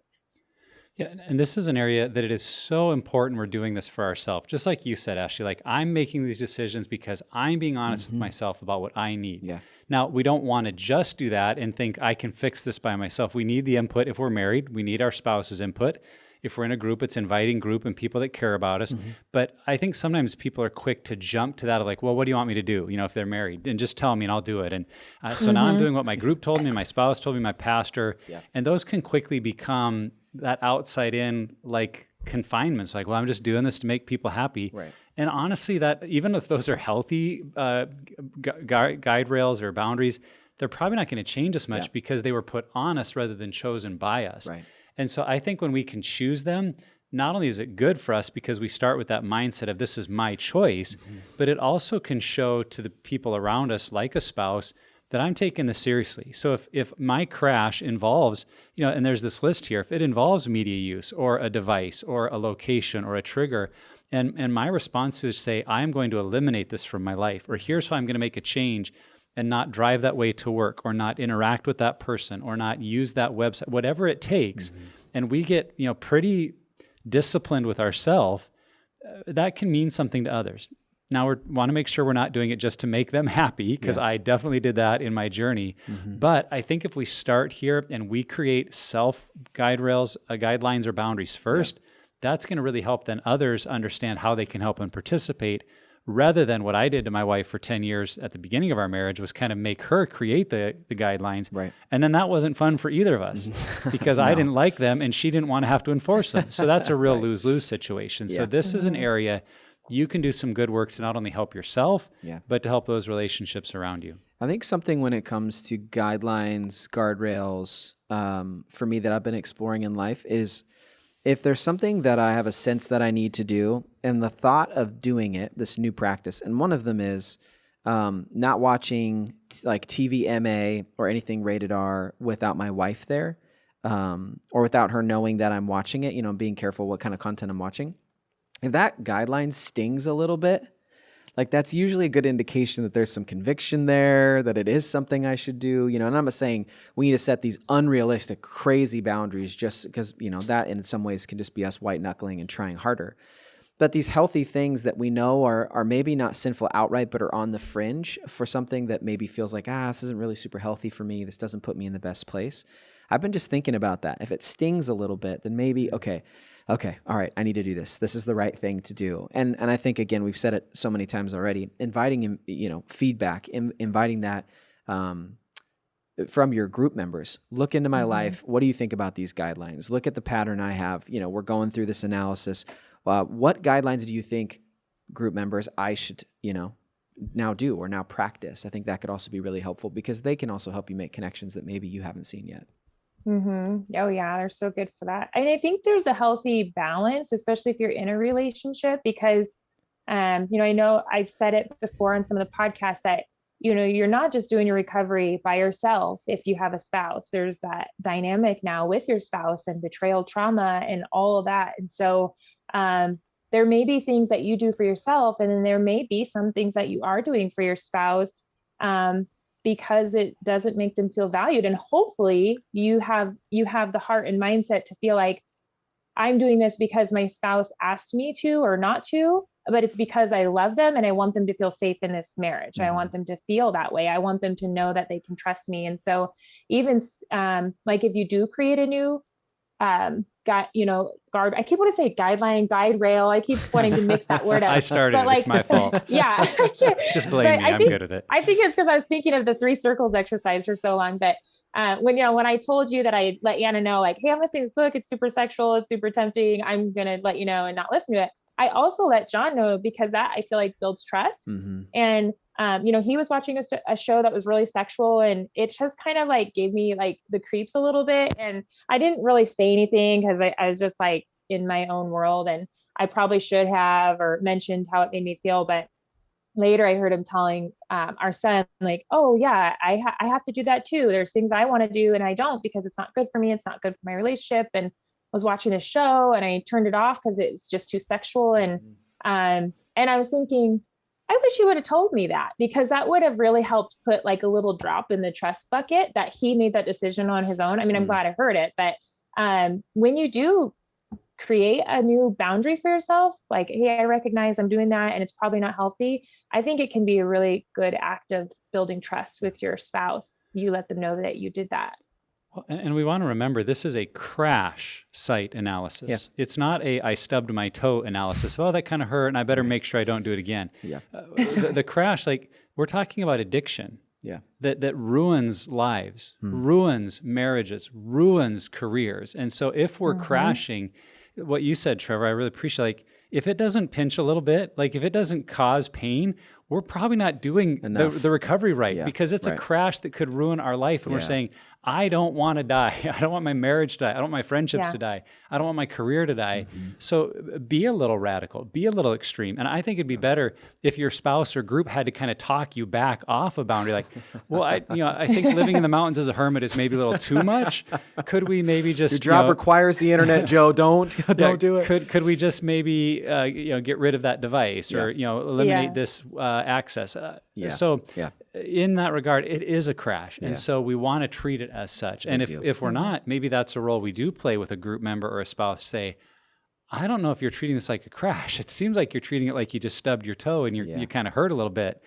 Yeah. And this is an area that it is so important we're doing this for ourselves. Just like you said, Ashley, like I'm making these decisions because I'm being honest with myself about what I need. Yeah. Now, we don't want to just do that and think I can fix this by myself. We need the input. If we're married, we need our spouse's input. If we're in a group, it's inviting group and people that care about us. But I think sometimes people are quick to jump to that of like, well, what do you want me to do? If they're married, and just tell me and I'll do it. And so now I'm doing what my group told me, my spouse told me, my pastor, and those can quickly become that outside in like confinements. Like, well, I'm just doing this to make people happy. Right. And honestly, that even if those are healthy guide rails or boundaries, they're probably not going to change as much because they were put on us rather than chosen by us. Right. And so I think when we can choose them, not only is it good for us because we start with that mindset of this is my choice, but it also can show to the people around us, like a spouse, that I'm taking this seriously. So if my crash involves, and there's this list here, if it involves media use or a device or a location or a trigger, and my response is say, I'm going to eliminate this from my life, or here's how I'm going to make a change and not drive that way to work or not interact with that person or not use that website, whatever it takes. And we get, pretty disciplined with ourselves, that can mean something to others. Now we want to make sure we're not doing it just to make them happy, because I definitely did that in my journey. But I think if we start here and we create self guide rails, guidelines or boundaries first, that's going to really help then others understand how they can help and participate, rather than what I did to my wife for 10 years at the beginning of our marriage was kind of make her create the guidelines. Right. And then that wasn't fun for either of us because I didn't like them and she didn't want to have to enforce them. So that's a real lose-lose situation. So this is an area you can do some good work to not only help yourself, but to help those relationships around you. I think something when it comes to guidelines, guardrails, for me that I've been exploring in life is if there's something that I have a sense that I need to do and the thought of doing it, this new practice, and one of them is not watching like TV MA or anything rated R without my wife there, or without her knowing that I'm watching it, being careful what kind of content I'm watching. If that guideline stings a little bit, like that's usually a good indication that there's some conviction there, that it is something I should do, and I'm not saying we need to set these unrealistic, crazy boundaries just because, that in some ways can just be us white knuckling and trying harder. But these healthy things that we know are maybe not sinful outright, but are on the fringe for something that maybe feels like, this isn't really super healthy for me. This doesn't put me in the best place. I've been just thinking about that. If it stings a little bit, then maybe, okay, all right, I need to do this. This is the right thing to do. And I think, again, we've said it so many times already, inviting, feedback, inviting that from your group members. Look into my life. What do you think about these guidelines? Look at the pattern I have. We're going through this analysis. What guidelines do you think, group members, I should, now do or now practice? I think that could also be really helpful because they can also help you make connections that maybe you haven't seen yet. Oh yeah, they're so good for that. And I think there's a healthy balance, especially if you're in a relationship, because, I know I've said it before on some of the podcasts that, you're not just doing your recovery by yourself. If you have a spouse, there's that dynamic now with your spouse and betrayal trauma and all of that. And so, there may be things that you do for yourself, and then there may be some things that you are doing for your spouse, because it doesn't make them feel valued. And hopefully you have the heart and mindset to feel like I'm doing this because my spouse asked me to or not to. but it's because I love them and I want them to feel safe in this marriage. I want them to feel that way. I want them to know that they can trust me. And so even like if you do create a new guard, I keep wanting to say guideline, guide rail. I keep wanting to mix that word up. I started it. It's my fault. Yeah. Just blame me. I'm good at it. I think it's because I was thinking of the 3 circles exercise for so long. But when I told you that I let Anna know, like, hey, I'm listening to this book, it's super sexual, it's super tempting, I'm going to let you know and not listen to it. I also let John know, because that I feel like builds trust. And he was watching a show that was really sexual, and it just kind of like gave me like the creeps a little bit. And I didn't really say anything because I was just like in my own world, and I probably should have or mentioned how it made me feel. But later I heard him telling our son, like, oh yeah, I have to do that too. There's things I want to do and I don't, because it's not good for me. It's not good for my relationship. And I was watching a show and I turned it off because it's just too sexual. And I was thinking, I wish he would have told me that, because that would have really helped put like a little drop in the trust bucket that he made that decision on his own. I mean, I'm glad I heard it, but when you do create a new boundary for yourself, like, hey, I recognize I'm doing that and it's probably not healthy, I think it can be a really good act of building trust with your spouse. You let them know that you did that. Well, and we want to remember, this is a crash site analysis. Yeah. It's not a I stubbed my toe analysis. Oh, that kind of hurt and I better make sure I don't do it again. Yeah. The crash, like, we're talking about addiction. Yeah. That ruins lives, ruins marriages, ruins careers. And so if we're crashing, what you said, Trevor, I really appreciate, like, if it doesn't pinch a little bit, like if it doesn't cause pain, we're probably not doing the recovery right, because it's a crash that could ruin our life. And we're saying, I don't want to die. I don't want my marriage to die. I don't want my friendships to die. I don't want my career to die. So be a little radical, be a little extreme. And I think it'd be better if your spouse or group had to kind of talk you back off a boundary. Like, well, I think living in the mountains as a hermit is maybe a little too much. Could we maybe just— Your job requires the internet, Joe. Don't do it. Could we just maybe get rid of that device or eliminate this access? So in that regard, it is a crash. And so we want to treat it as such. And if we're not, maybe that's a role we do play with a group member or a spouse. Say, I don't know if you're treating this like a crash. It seems like you're treating it like you just stubbed your toe and you kind of hurt a little bit.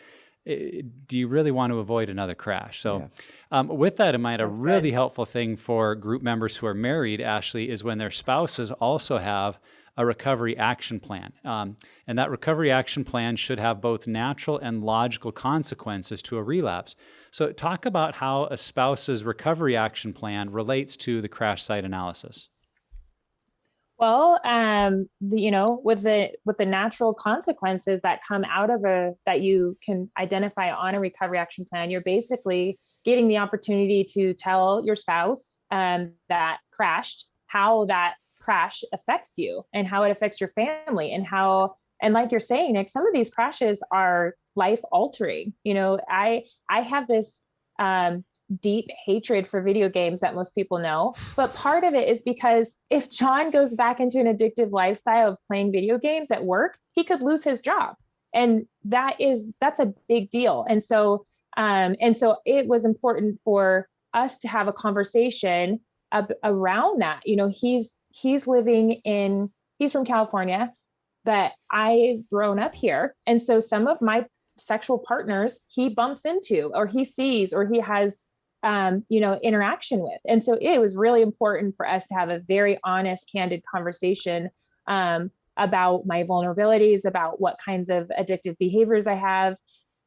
Do you really want to avoid another crash? So with that in mind, a really helpful thing for group members who are married, Ashley, is when their spouses also have a recovery action plan. And that recovery action plan should have both natural and logical consequences to a relapse. So talk about how a spouse's recovery action plan relates to the crash site analysis. Well, with the natural consequences that come out of that you can identify on a recovery action plan, you're basically getting the opportunity to tell your spouse that crashed, how that crash affects you and how it affects your family, and like you're saying, Nick, some of these crashes are life altering. I have this deep hatred for video games that most people know, but part of it is because if John goes back into an addictive lifestyle of playing video games at work, he could lose his job. And that's a big deal. And so it was important for us to have a conversation around that. He's from California, but I've grown up here. And so some of my sexual partners he bumps into, or he sees, or he has, interaction with. And so it was really important for us to have a very honest, candid conversation about my vulnerabilities, about what kinds of addictive behaviors I have,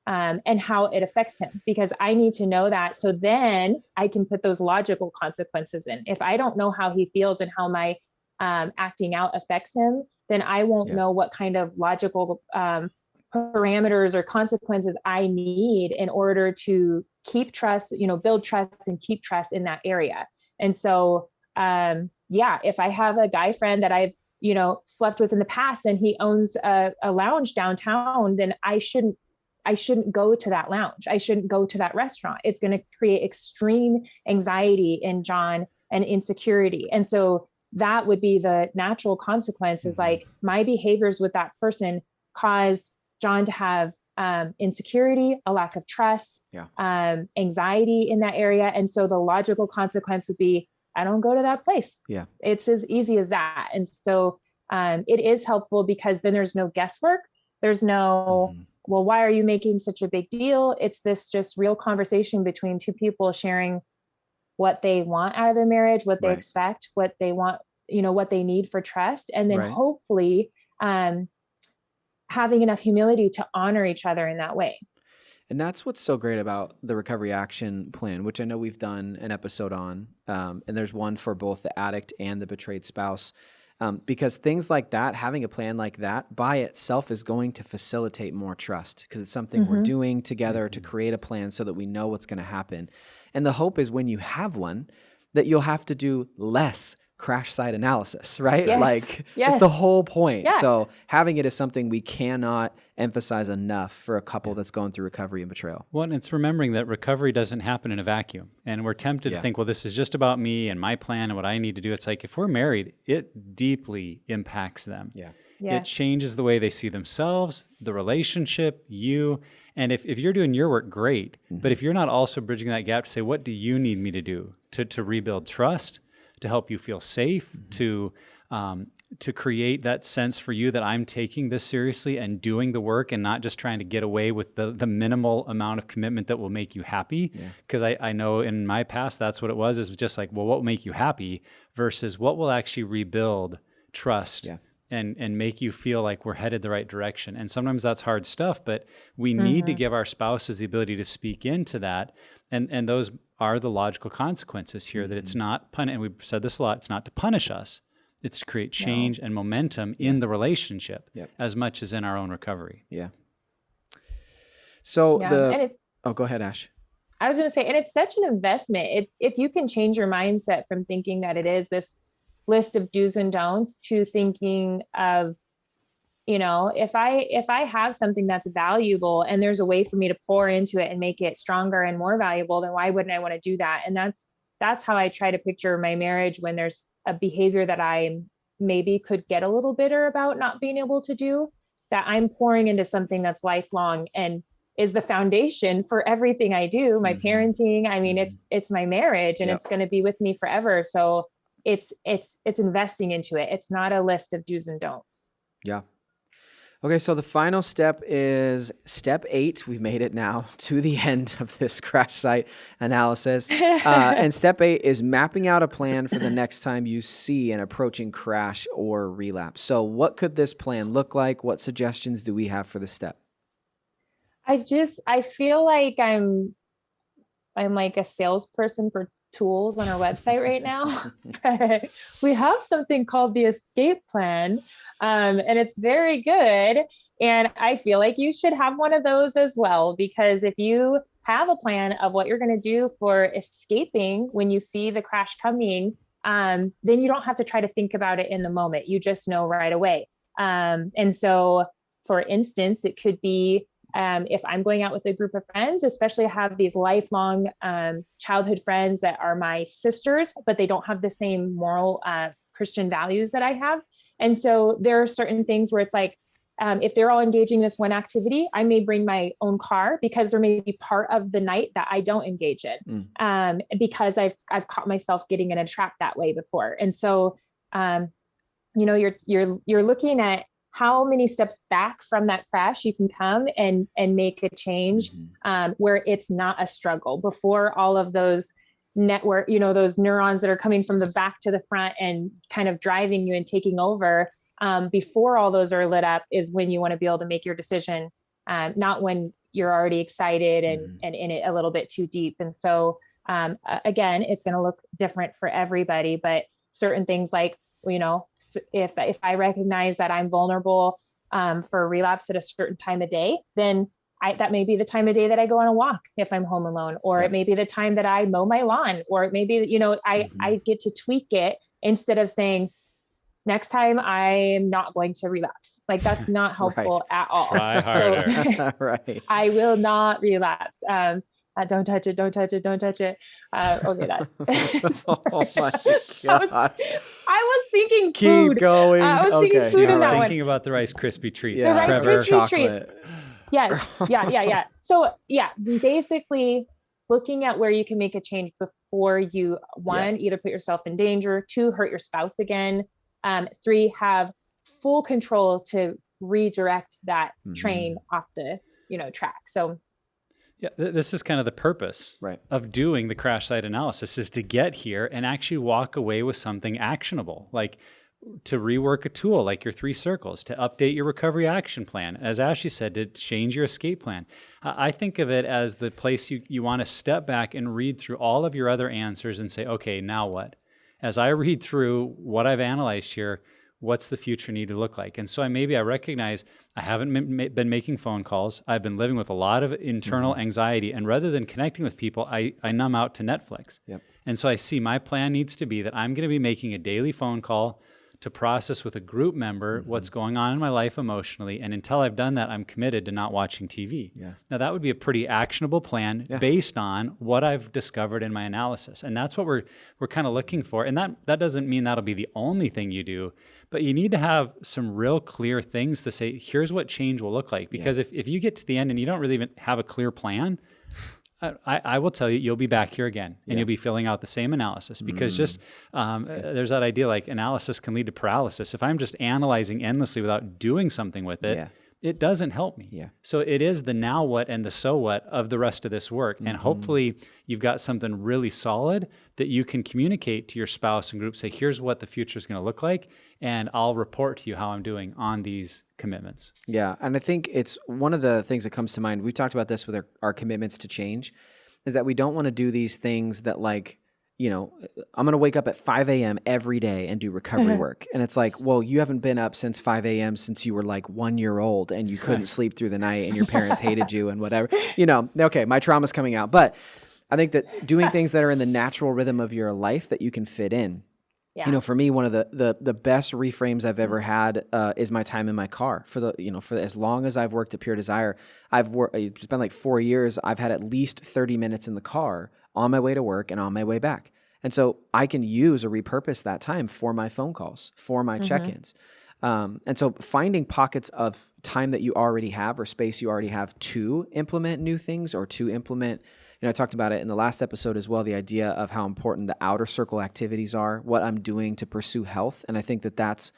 and how it affects him, because I need to know that. So then I can put those logical consequences in. If I don't know how he feels and how my acting out affects him, then I won't know what kind of logical parameters or consequences I need in order to keep trust, build trust and keep trust in that area. And so, if I have a guy friend that I've, slept with in the past and he owns a lounge downtown, then I shouldn't go to that lounge. I shouldn't go to that restaurant. It's going to create extreme anxiety in John and insecurity. And so that would be the natural consequences. Like my behaviors with that person caused John to have insecurity, a lack of trust, anxiety in that area. And so the logical consequence would be, I don't go to that place. Yeah. It's as easy as that. And so it is helpful because then there's no guesswork. There's no, Mhm. well, why are you making such a big deal? It's this just real conversation between two people sharing what they want out of their marriage, what they Right. expect, what they want, what they need for trust. And then Right. hopefully having enough humility to honor each other in that way. And that's what's so great about the Recovery Action Plan, which I know we've done an episode on. And there's one for both the addict and the betrayed spouse. Because things like that, having a plan like that by itself is going to facilitate more trust, because it's something we're doing together to create a plan so that we know what's going to happen. And the hope is when you have one, that you'll have to do less crash site analysis, right? Yes. Like Yes. it's the whole point. Yeah. So having it is something we cannot emphasize enough for a couple that's going through recovery and betrayal. Well, and it's remembering that recovery doesn't happen in a vacuum. And we're tempted to think, well, this is just about me and my plan and what I need to do. It's like, if we're married, it deeply impacts them. Yeah. It changes the way they see themselves, the relationship, you. And if you're doing your work, great. But if you're not also bridging that gap to say, what do you need me to do to rebuild trust, to help you feel safe, to create that sense for you that I'm taking this seriously and doing the work and not just trying to get away with the minimal amount of commitment that will make you happy. Because I know in my past, that's what it was. Is just like, well, what will make you happy versus what will actually rebuild trust and make you feel like we're headed the right direction. And sometimes that's hard stuff, but we need to give our spouses the ability to speak into that. And those are the logical consequences here, that it's not and we've said this a lot, it's not to punish us. It's to create change and momentum in the relationship as much as in our own recovery. Yeah. So and go ahead, Ash. I was going to say, and it's such an investment. If you can change your mindset from thinking that it is this list of do's and don'ts to thinking of, if I have something that's valuable and there's a way for me to pour into it and make it stronger and more valuable, then why wouldn't I want to do that? And that's how I try to picture my marriage when there's a behavior that I maybe could get a little bitter about not being able to do, that I'm pouring into something that's lifelong and is the foundation for everything I do, my parenting. I mean, it's my marriage and it's going to be with me forever. So it's investing into it. It's not a list of do's and don'ts. Yeah. Okay, so the final step is step 8. We've made it now to the end of this crash site analysis. And step 8 is mapping out a plan for the next time you see an approaching crash or relapse. So what could this plan look like? What suggestions do we have for this step? I feel like I'm like a salesperson for tools on our website right now. But we have something called the escape plan. And it's very good. And I feel like you should have one of those as well, because if you have a plan of what you're going to do for escaping when you see the crash coming, then you don't have to try to think about it in the moment. You just know right away. And so, for instance, it could be, if I'm going out with a group of friends, especially I have these lifelong childhood friends that are my sisters, but they don't have the same moral Christian values that I have. And so there are certain things where it's like, if they're all engaging in this one activity, I may bring my own car because there may be part of the night that I don't engage in, because I've caught myself getting in a trap that way before. And so, you're looking at how many steps back from that crash you can come and make a change, where it's not a struggle before all of those those neurons that are coming from the back to the front and kind of driving you and taking over. Before all those are lit up is when you want to be able to make your decision, not when you're already excited and in it a little bit too deep. And so, again, it's going to look different for everybody, but certain things like, if I recognize that I'm vulnerable for relapse at a certain time of day, then that may be the time of day that I go on a walk if I'm home alone, or it may be the time that I mow my lawn, or it may be, I get to tweak it instead of saying, next time I am not going to relapse. Like, that's not helpful at all. Try harder. Right. I will not relapse. Don't touch it. Don't touch it. Don't touch it. Okay, that. Oh my God. I was thinking Keep food. going. I was thinking food She in was that one. thinking about the Rice Krispie treats. Yeah. The Rice Trevor. Krispie treats. Yes. Yeah. So basically looking at where you can make a change before you, one, either put yourself in danger, 2, hurt your spouse again, 3, have full control to redirect that train off the, track. So yeah, this is kind of the purpose of doing the crash site analysis, is to get here and actually walk away with something actionable, like to rework a tool like your 3 circles, to update your recovery action plan, as Ashley said, to change your escape plan. I think of it as the place you want to step back and read through all of your other answers and say, okay, now what? As I read through what I've analyzed here, what's the future need to look like? And so I recognize I haven't been making phone calls. I've been living with a lot of internal anxiety. And rather than connecting with people, I numb out to Netflix. Yep. And so I see my plan needs to be that I'm going to be making a daily phone call to process with a group member what's going on in my life emotionally. And until I've done that, I'm committed to not watching TV. Yeah. Now, that would be a pretty actionable plan based on what I've discovered in my analysis. And that's what we're kind of looking for. And that doesn't mean that'll be the only thing you do, but you need to have some real clear things to say, here's what change will look like. Because if you get to the end and you don't really even have a clear plan, I will tell you, you'll be back here again and you'll be filling out the same analysis, because there's that idea like analysis can lead to paralysis. If I'm just analyzing endlessly without doing something with it, it doesn't help me. Yeah. So it is the now what and the so what of the rest of this work. And hopefully you've got something really solid that you can communicate to your spouse and group, say, here's what the future is going to look like, and I'll report to you how I'm doing on these commitments. Yeah. And I think it's one of the things that comes to mind. We talked about this with our commitments to change, is that we don't want to do these things that, like, I'm going to wake up at 5 a.m. every day and do recovery work. And it's like, well, you haven't been up since 5 a.m. since you were like 1 year old and you couldn't sleep through the night and your parents hated you and whatever, okay, my trauma's coming out. But I think that doing things that are in the natural rhythm of your life that you can fit in. Yeah. For me, one of the best reframes I've ever had is my time in my car. For as long as I've worked at Pure Desire, it's been like 4 years. I've had at least 30 minutes in the car on my way to work and on my way back. And so I can use or repurpose that time for my phone calls, for my check-ins. And so finding pockets of time that you already have or space you already have to implement new things or to implement, I talked about it in the last episode as well, the idea of how important the outer circle activities are, what I'm doing to pursue health. And I think that that's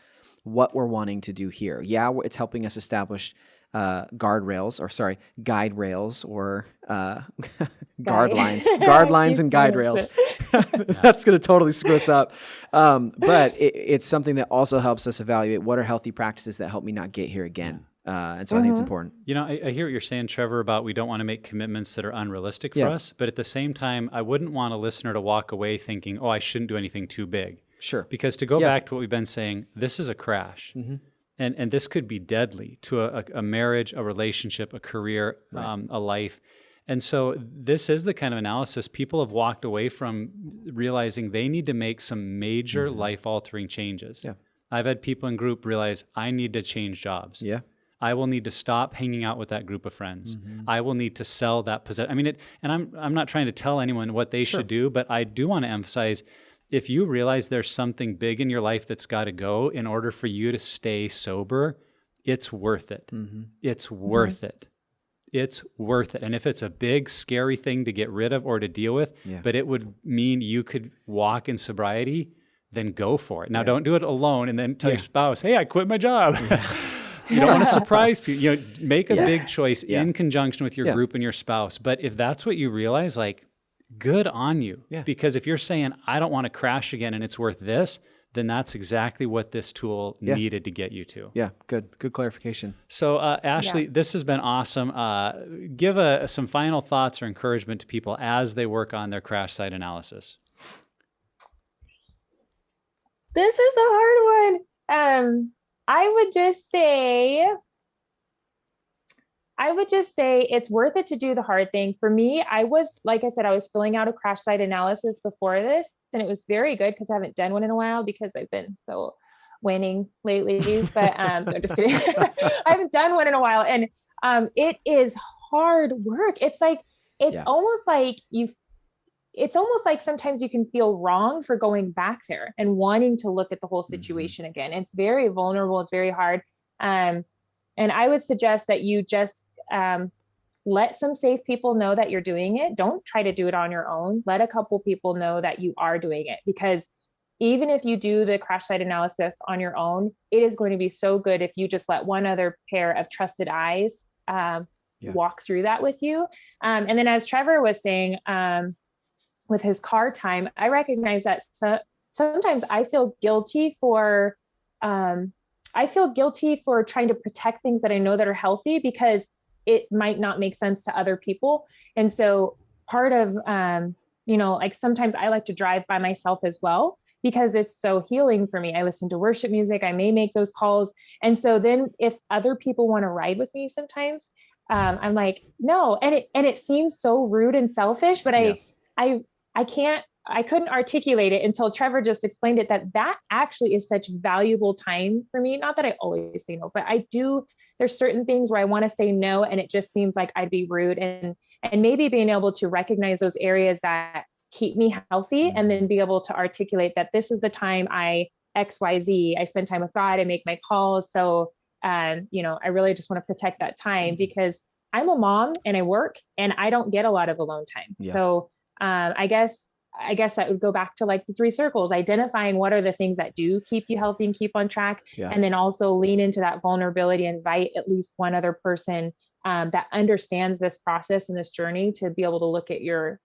what we're wanting to do here. Yeah, it's helping us establish guide rails or guard lines and guide rails. That's going to totally screw us up. But it's something that also helps us evaluate what are healthy practices that help me not get here again. And so I think it's important. I hear what you're saying, Trevor, about we don't want to make commitments that are unrealistic for us. But at the same time, I wouldn't want a listener to walk away thinking, oh, I shouldn't do anything too big. Sure. Because to go back to what we've been saying, this is a crash. And this could be deadly to a marriage, a relationship, a career, a life. And so this is the kind of analysis people have walked away from, realizing they need to make some major life-altering changes. Yeah. I've had people in group realize, I need to change jobs. Yeah. I will need to stop hanging out with that group of friends. I will need to sell that possession. And I'm not trying to tell anyone what they should do, but I do want to emphasize, if you realize there's something big in your life that's got to go in order for you to stay sober, it's worth it. It's worth it. It's worth it. And if it's a big, scary thing to get rid of or to deal with, but it would mean you could walk in sobriety, then go for it. Now, don't do it alone and then tell your spouse, hey, I quit my job. You don't want to surprise people. Make a big choice in conjunction with your group and your spouse. But if that's what you realize, like, good on you. Yeah. Because if you're saying, I don't want to crash again and it's worth this, then that's exactly what this tool needed to get you to. Yeah, good clarification. So Ashley, this has been awesome. Give some final thoughts or encouragement to people as they work on their crash site analysis. This is a hard one. I would just say it's worth it to do the hard thing. For me, I was filling out a crash site analysis before this, and it was very good because I haven't done one in a while because I've been so waning lately. But I'm just kidding. I haven't done one in a while, and it is hard work. It's almost like sometimes you can feel wrong for going back there and wanting to look at the whole situation again. It's very vulnerable. It's very hard. And I would suggest that you just let some safe people know that you're doing it. Don't try to do it on your own. Let a couple people know that you are doing it, because even if you do the crash site analysis on your own, it is going to be so good if you just let one other pair of trusted eyes walk through that with you. And then as Trevor was saying, with his car time, I recognize that sometimes I feel guilty for trying to protect things that I know that are healthy because it might not make sense to other people. And so part of, like sometimes I like to drive by myself as well because it's so healing for me. I listen to worship music. I may make those calls. And so then if other people want to ride with me sometimes, I'm like, no. And it seems so rude and selfish, but I couldn't articulate it until Trevor just explained it, that actually is such valuable time for me. Not that I always say no, but there's certain things where I want to say no. And it just seems like I'd be rude, and maybe being able to recognize those areas that keep me healthy and then be able to articulate that this is the time I XYZ, I spend time with God, I make my calls. So, I really just want to protect that time because I'm a mom and I work and I don't get a lot of alone time. Yeah. So, I guess that would go back to like the 3 circles, identifying what are the things that do keep you healthy and keep on track. Yeah. And then also lean into that vulnerability, invite at least one other person that understands this process and this journey to be able to look at your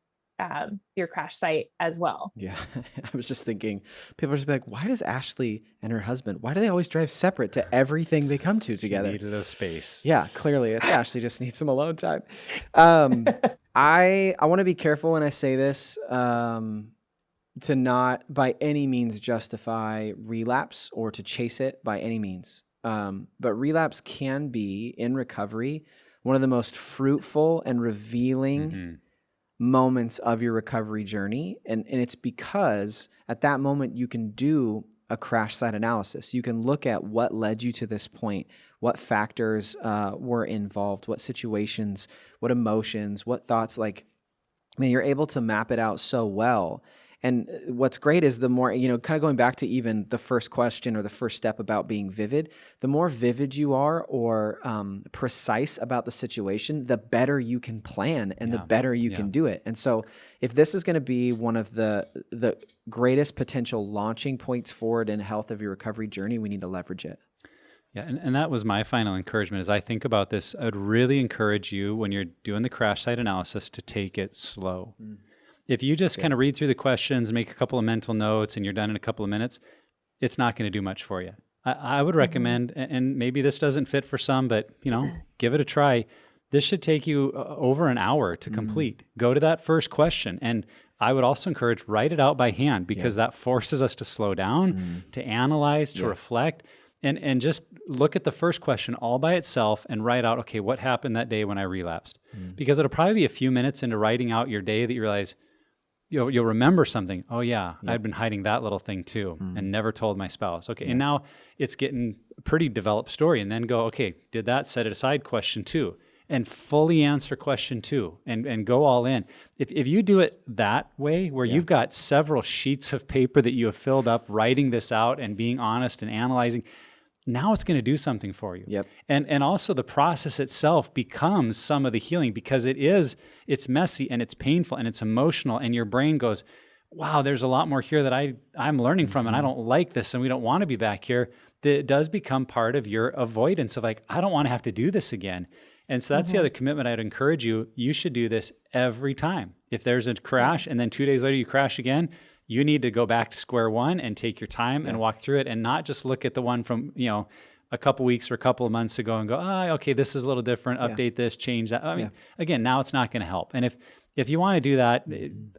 crash site as well. Yeah. I was just thinking, people are just like, why does Ashley and her husband, why do they always drive separate to everything they come to together? She needed a space. Yeah, clearly it's Ashley just needs some alone time. I want to be careful when I say this, to not by any means justify relapse or to chase it by any means. But relapse can be, in recovery, one of the most fruitful and revealing moments of your recovery journey. And it's because at that moment you can do a crash site analysis. You can look at what led you to this point, what factors were involved, what situations, what emotions, what thoughts. You're able to map it out so well. And what's great is the more, kind of going back to even the first question or the first step about being vivid, the more vivid you are or precise about the situation, the better you can plan and the better you can do it. And so if this is going to be one of the greatest potential launching points forward in health of your recovery journey, we need to leverage it. Yeah, and that was my final encouragement. As I think about this, I would really encourage you when you're doing the crash site analysis to take it slow. If you just kind of read through the questions, make a couple of mental notes, and you're done in a couple of minutes, it's not going to do much for you. I would recommend, and maybe this doesn't fit for some, but give it a try. This should take you over an hour to complete. Go to that first question, and I would also encourage write it out by hand because that forces us to slow down, to analyze, to reflect, and just look at the first question all by itself and write out, okay, what happened that day when I relapsed? Because it'll probably be a few minutes into writing out your day that you realize. You'll remember something. Oh yeah, I'd been hiding that little thing too and never told my spouse. Okay, and now it's getting a pretty developed story. And then go, okay, did that set it aside? Question 2, and fully answer question 2 and go all in. If you do it that way, where you've got several sheets of paper that you have filled up, writing this out and being honest and analyzing, now it's going to do something for you. Yep. And also the process itself becomes some of the healing because it's messy and it's painful and it's emotional and your brain goes, wow, there's a lot more here that I'm learning from and I don't like this and we don't want to be back here. That does become part of your avoidance of I don't want to have to do this again. And so that's the other commitment I'd encourage you. You should do this every time. If there's a crash and then 2 days later you crash again, you need to go back to square one and take your time and walk through it and not just look at the one from, a couple weeks or a couple of months ago and go, okay, this is a little different, update this, change that. I mean, again, now it's not going to help. And if you want to do that,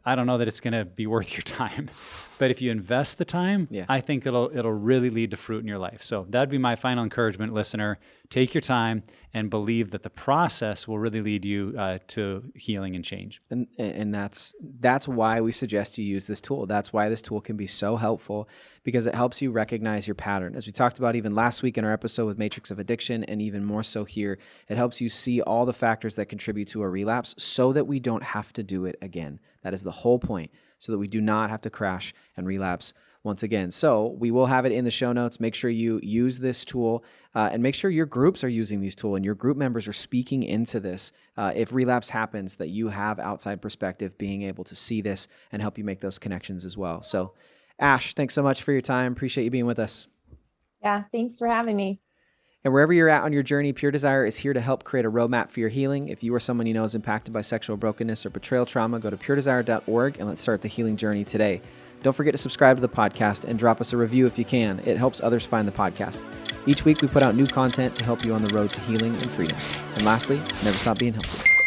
I don't know that it's going to be worth your time, but if you invest the time, I think it'll really lead to fruit in your life. So that'd be my final encouragement, listener. Take your time and believe that the process will really lead you to healing and change. And that's why we suggest you use this tool. That's why this tool can be so helpful, because it helps you recognize your pattern. As we talked about even last week in our episode with Matrix of Addiction, and even more so here, it helps you see all the factors that contribute to a relapse so that we don't have to do it again. That is the whole point, so that we do not have to crash and relapse once again. So we will have it in the show notes. Make sure you use this tool and make sure your groups are using these tools and your group members are speaking into this. If relapse happens, that you have outside perspective being able to see this and help you make those connections as well. So Ash, thanks so much for your time. Appreciate you being with us. Yeah, thanks for having me. And wherever you're at on your journey, Pure Desire is here to help create a roadmap for your healing. If you or someone you know is impacted by sexual brokenness or betrayal trauma, go to puredesire.org and let's start the healing journey today. Don't forget to subscribe to the podcast and drop us a review if you can. It helps others find the podcast. Each week we put out new content to help you on the road to healing and freedom. And lastly, never stop being healthy.